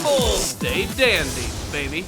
people, stay dandy, baby.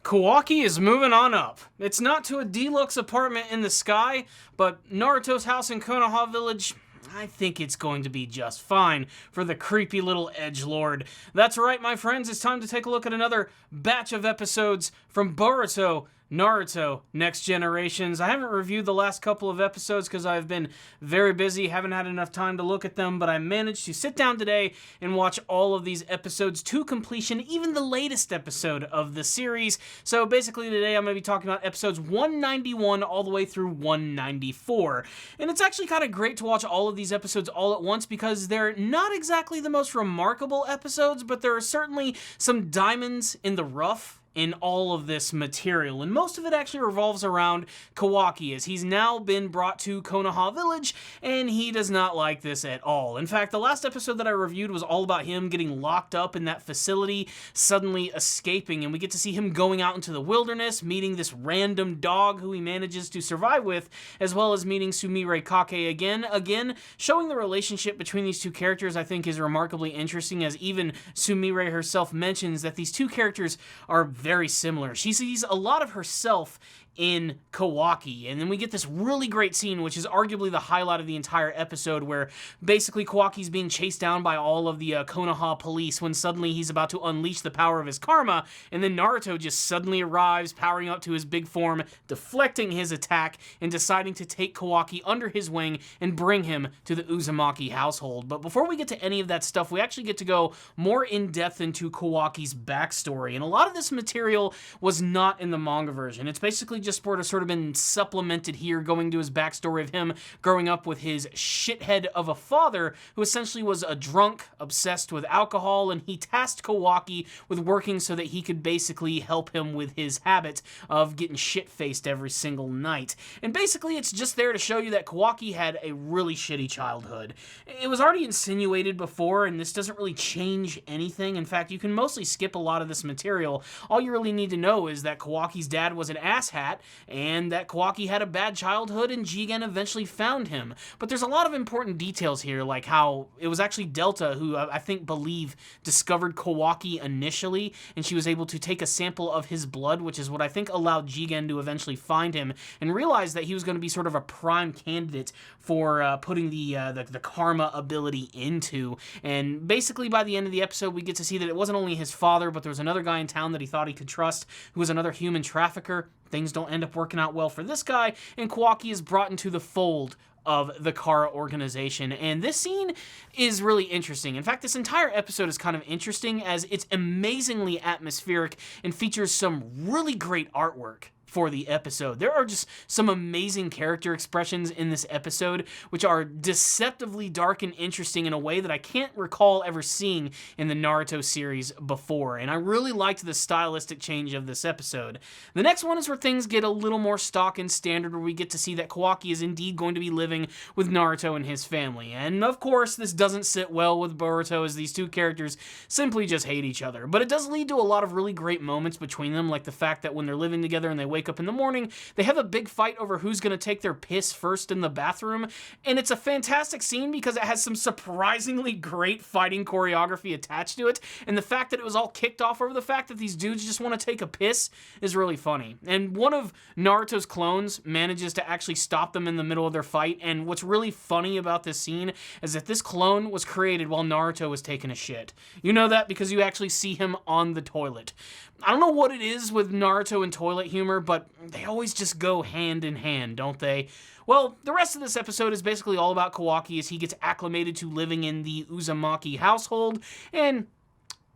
Kawaki is moving on up. It's not to a deluxe apartment in the sky, but Naruto's house in Konoha Village, I think it's going to be just fine for the creepy little edgelord. That's right, my friends, it's time to take a look at another batch of episodes from Boruto, Naruto Next Generations. I haven't reviewed the last couple of episodes because I've been very busy, haven't had enough time to look at them, but I managed to sit down today and watch all of these episodes to completion, even the latest episode of the series. So basically today I'm going to be talking about episodes 191 all the way through 194. And it's actually kind of great to watch all of these episodes all at once because they're not exactly the most remarkable episodes, but there are certainly some diamonds in the rough in all of this material, and most of it actually revolves around Kawaki, as he's now been brought to Konoha Village, and he does not like this at all. In fact, the last episode that I reviewed was all about him getting locked up in that facility, suddenly escaping, and we get to see him going out into the wilderness, meeting this random dog who he manages to survive with, as well as meeting Sumire Kake again, showing the relationship between these two characters I think is remarkably interesting, as even Sumire herself mentions that these two characters are very similar. She sees a lot of herself in Kawaki, and then we get this really great scene, which is arguably the highlight of the entire episode, where basically Kawaki's being chased down by all of the Konoha police when suddenly he's about to unleash the power of his karma, and then Naruto just suddenly arrives, powering up to his big form, deflecting his attack, and deciding to take Kawaki under his wing and bring him to the Uzumaki household. But before we get to any of that stuff, we actually get to go more in-depth into Kawaki's backstory, and a lot of this material was not in the manga version. It's basically just sort of been supplemented here, going to his backstory of him growing up with his shithead of a father who essentially was a drunk, obsessed with alcohol, and he tasked Kawaki with working so that he could basically help him with his habit of getting shit-faced every single night. And basically it's just there to show you that Kawaki had a really shitty childhood. It was already insinuated before, and this doesn't really change anything. In fact, you can mostly skip a lot of this material. All you really need to know is that Kawaki's dad was an asshat, and that Kawaki had a bad childhood and Jigen eventually found him. But there's a lot of important details here, like how it was actually Delta who I believe discovered Kawaki initially, and she was able to take a sample of his blood, which is what I think allowed Jigen to eventually find him and realize that he was going to be sort of a prime candidate for putting the karma ability into. And basically by the end of the episode we get to see that it wasn't only his father, but there was another guy in town that he thought he could trust who was another human trafficker. Things don't end up working out well for this guy, and Kawaki is brought into the fold of the Kara organization. And this scene is really interesting. In fact, this entire episode is kind of interesting as it's amazingly atmospheric and features some really great artwork for the episode. There are just some amazing character expressions in this episode, which are deceptively dark and interesting in a way that I can't recall ever seeing in the Naruto series before, and I really liked the stylistic change of this episode. The next one is where things get a little more stock and standard, where we get to see that Kawaki is indeed going to be living with Naruto and his family, and of course this doesn't sit well with Boruto, as these two characters simply just hate each other, but it does lead to a lot of really great moments between them, like the fact that when they're living together and they wake up in the morning, they have a big fight over who's going to take their piss first in the bathroom, and it's a fantastic scene because it has some surprisingly great fighting choreography attached to it, and the fact that it was all kicked off over the fact that these dudes just want to take a piss is really funny. And one of Naruto's clones manages to actually stop them in the middle of their fight, and what's really funny about this scene is that this clone was created while Naruto was taking a shit. You know that because you actually see him on the toilet. I don't know what it is with Naruto and toilet humor, but they always just go hand in hand, don't they? Well, the rest of this episode is basically all about Kawaki as he gets acclimated to living in the Uzumaki household, and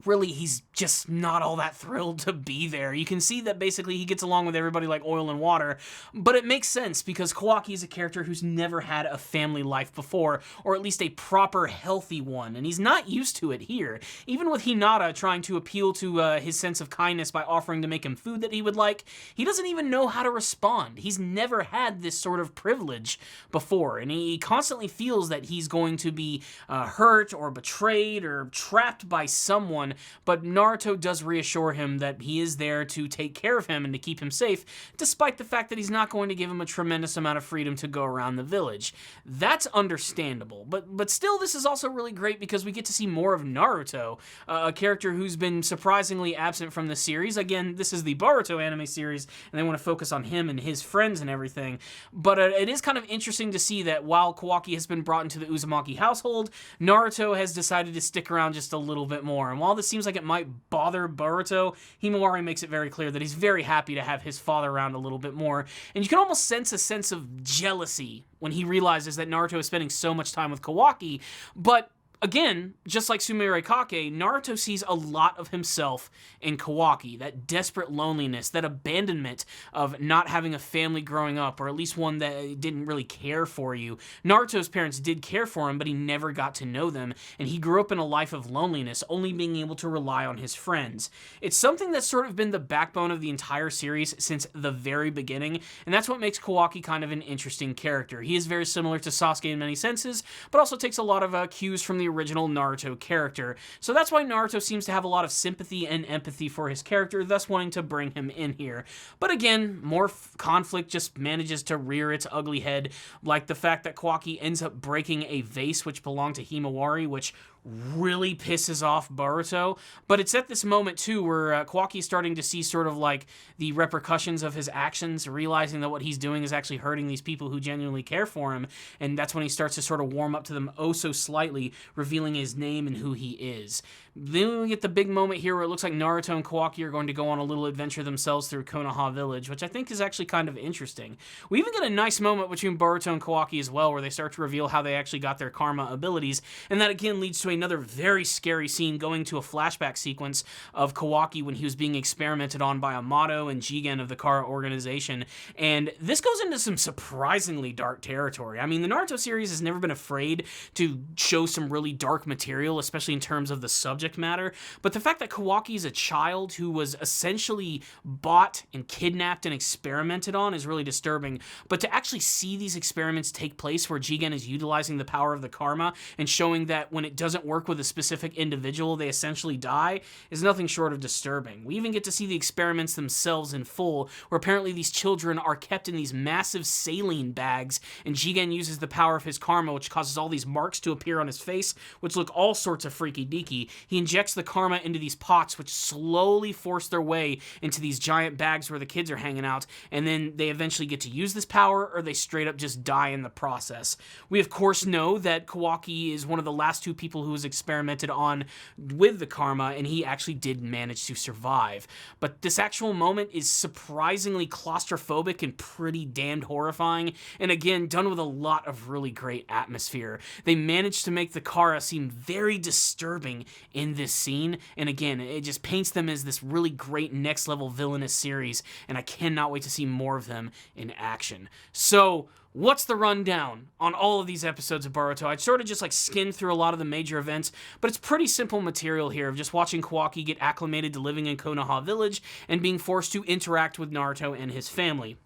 really, he's just not all that thrilled to be there. You can see that basically he gets along with everybody like oil and water, but it makes sense because Kawaki is a character who's never had a family life before, or at least a proper, healthy one, and he's not used to it here. Even with Hinata trying to appeal to his sense of kindness by offering to make him food that he would like, he doesn't even know how to respond. He's never had this sort of privilege before, and he constantly feels that he's going to be hurt or betrayed or trapped by someone on, but Naruto does reassure him that he is there to take care of him and to keep him safe, despite the fact that he's not going to give him a tremendous amount of freedom to go around the village. That's understandable, but still, this is also really great because we get to see more of Naruto, a character who's been surprisingly absent from the series. Again, this is the Boruto anime series, and they want to focus on him and his friends and everything, but it is kind of interesting to see that while Kawaki has been brought into the Uzumaki household, Naruto has decided to stick around just a little bit more. And while this seems like it might bother Boruto, Himawari makes it very clear that he's very happy to have his father around a little bit more. And you can almost sense a sense of jealousy when he realizes that Naruto is spending so much time with Kawaki. But again, just like Sumire Kake, Naruto sees a lot of himself in Kawaki, that desperate loneliness, that abandonment of not having a family growing up, or at least one that didn't really care for you. Naruto's parents did care for him, but he never got to know them, and he grew up in a life of loneliness, only being able to rely on his friends. It's something that's sort of been the backbone of the entire series since the very beginning, and that's what makes Kawaki kind of an interesting character. He is very similar to Sasuke in many senses, but also takes a lot of cues from the original Naruto character. So that's why Naruto seems to have a lot of sympathy and empathy for his character, thus wanting to bring him in here. But again, more conflict just manages to rear its ugly head, like the fact that Kawaki ends up breaking a vase which belonged to Himawari, which really pisses off Boruto. But it's at this moment too where Kawaki is starting to see sort of like the repercussions of his actions, realizing that what he's doing is actually hurting these people who genuinely care for him, and that's when he starts to sort of warm up to them oh so slightly, revealing his name and who he is. Then we get the big moment here where it looks like Naruto and Kawaki are going to go on a little adventure themselves through Konoha village, which I think is actually kind of interesting. We even get a nice moment between Boruto and Kawaki as well, where they start to reveal how they actually got their karma abilities, and that again leads to another very scary scene going to a flashback sequence of Kawaki when he was being experimented on by Amato and Jigen of the Kara organization, and this goes into some surprisingly dark territory. I mean, the Naruto series has never been afraid to show some really dark material, especially in terms of the subject matter, but the fact that Kawaki is a child who was essentially bought and kidnapped and experimented on is really disturbing. But to actually see these experiments take place where Jigen is utilizing the power of the karma and showing that when it doesn't work with a specific individual, they essentially die, is nothing short of disturbing. We even get to see the experiments themselves in full, where apparently these children are kept in these massive saline bags, and Jigen uses the power of his karma, which causes all these marks to appear on his face, which look all sorts of freaky deaky. He injects the karma into these pots, which slowly force their way into these giant bags where the kids are hanging out, and then they eventually get to use this power, or they straight up just die in the process. We of course know that Kawaki is one of the last two people who was experimented on with the karma, and he actually did manage to survive. But this actual moment is surprisingly claustrophobic and pretty damned horrifying, and again, done with a lot of really great atmosphere. They managed to make the Kara seem very disturbing in this scene, and again, it just paints them as this really great next level villainous series, and I cannot wait to see more of them in action. So, what's the rundown on all of these episodes of Boruto? I'd sort of just like skimmed through a lot of the major events, but it's pretty simple material here of just watching Kawaki get acclimated to living in Konoha village and being forced to interact with Naruto and his family.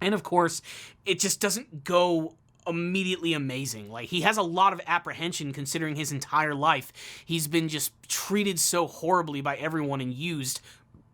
And of course, it just doesn't go immediately amazing. Like, he has a lot of apprehension considering his entire life. He's been just treated so horribly by everyone and used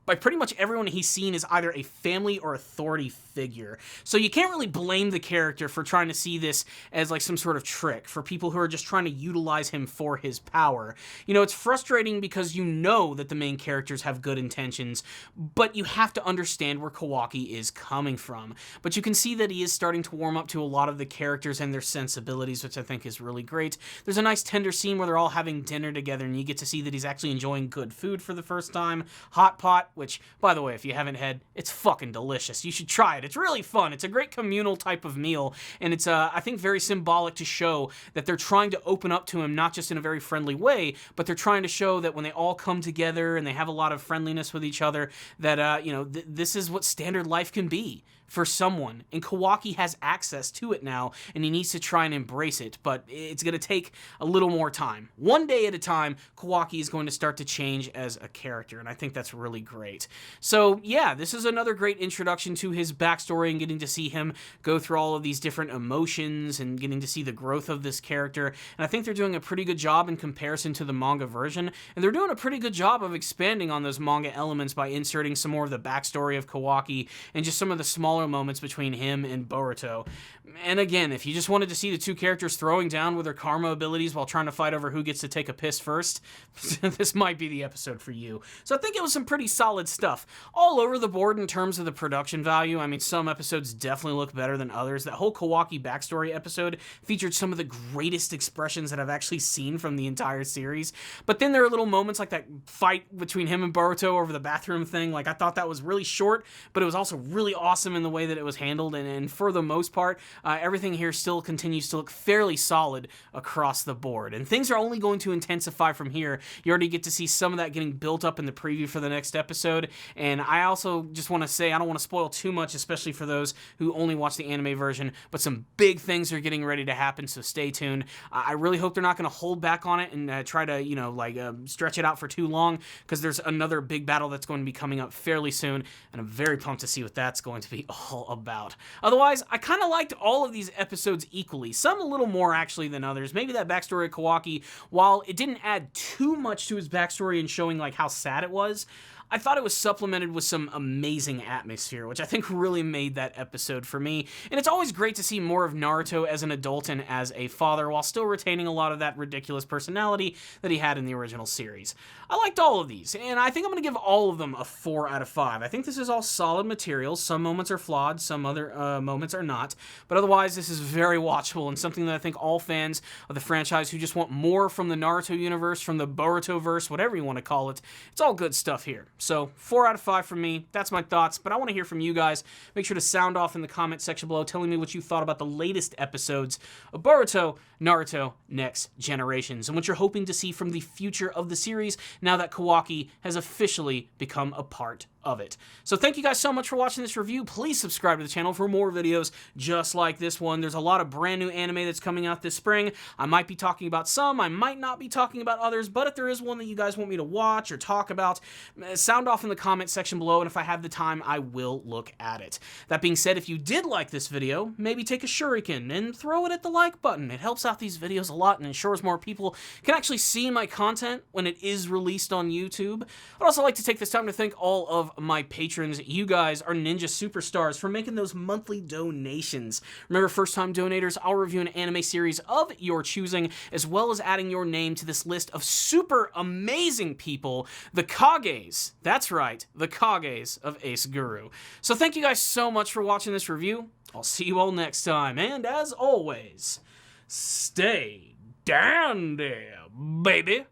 by pretty much everyone he's seen as either a family or authority figure. So you can't really blame the character for trying to see this as like some sort of trick for people who are just trying to utilize him for his power. You know, it's frustrating because you know that the main characters have good intentions, but you have to understand where Kawaki is coming from. But you can see that he is starting to warm up to a lot of the characters and their sensibilities, which I think is really great. There's a nice tender scene where they're all having dinner together and you get to see that he's actually enjoying good food for the first time. Hot pot, which, by the way, if you haven't had, it's fucking delicious. You should try it. It's really fun. It's a great communal type of meal, and it's, I think, very symbolic to show that they're trying to open up to him, not just in a very friendly way, but they're trying to show that when they all come together and they have a lot of friendliness with each other, that, you know, this is what standard life can be for someone, and Kawaki has access to it now, and he needs to try and embrace it, but it's going to take a little more time. One day at a time, Kawaki is going to start to change as a character, and I think that's really great. So yeah, this is another great introduction to his backstory and getting to see him go through all of these different emotions and getting to see the growth of this character, and I think they're doing a pretty good job in comparison to the manga version, and they're doing a pretty good job of expanding on those manga elements by inserting some more of the backstory of Kawaki and just some of the smaller moments between him and Boruto. And again, if you just wanted to see the two characters throwing down with their karma abilities while trying to fight over who gets to take a piss first, this might be the episode for you. So I think it was some pretty solid stuff. All over the board in terms of the production value. I mean, some episodes definitely look better than others. That whole Kawaki backstory episode featured some of the greatest expressions that I've actually seen from the entire series. But then there are little moments like that fight between him and Boruto over the bathroom thing. Like, I thought that was really short, but it was also really awesome in the way that it was handled. And for the most part, everything here still continues to look fairly solid across the board. And things are only going to intensify from here. You already get to see some of that getting built up in the preview for the next episode. And I also just want to say, I don't want to spoil too much, especially for those who only watch the anime version, but some big things are getting ready to happen, so stay tuned. I really hope they're not going to hold back on it and try to, stretch it out for too long, because there's another big battle that's going to be coming up fairly soon, and I'm very pumped to see what that's going to be all about. Otherwise, I kind of liked all of these episodes equally, some a little more actually than others. Maybe that backstory of Kawaki, while it didn't add too much to his backstory and showing like how sad it was, I thought it was supplemented with some amazing atmosphere, which I think really made that episode for me. And it's always great to see more of Naruto as an adult and as a father, while still retaining a lot of that ridiculous personality that he had in the original series. I liked all of these, and I think I'm going to give all of them a 4 out of 5. I think this is all solid material. Some moments are flawed, some other moments are not, but otherwise this is very watchable and something that I think all fans of the franchise who just want more from the Naruto universe, from the Boruto-verse, whatever you want to call it, it's all good stuff here. So 4 out of 5 from me. That's my thoughts, but I want to hear from you guys. Make sure to sound off in the comment section below telling me what you thought about the latest episodes of Boruto, Naruto Next Generations, and what you're hoping to see from the future of the series now that Kawaki has officially become a part of it. So thank you guys so much for watching this review. Please subscribe to the channel for more videos just like this one. There's a lot of brand new anime that's coming out this spring. I might be talking about some, I might not be talking about others, but if there is one that you guys want me to watch or talk about, sound off in the comment section below, and if I have the time, I will look at it. That being said, if you did like this video, maybe take a shuriken and throw it at the like button. It helps out these videos a lot and ensures more people can actually see my content when it is released on YouTube. I'd also like to take this time to thank all of my patrons. You guys are ninja superstars for making those monthly donations. Remember, first-time donators, I'll review an anime series of your choosing, as well as adding your name to this list of super amazing people, the Kages. That's right, the Kages of Ace Guru. So thank you guys so much for watching this review. I'll see you all next time, and as always, stay dandy, baby.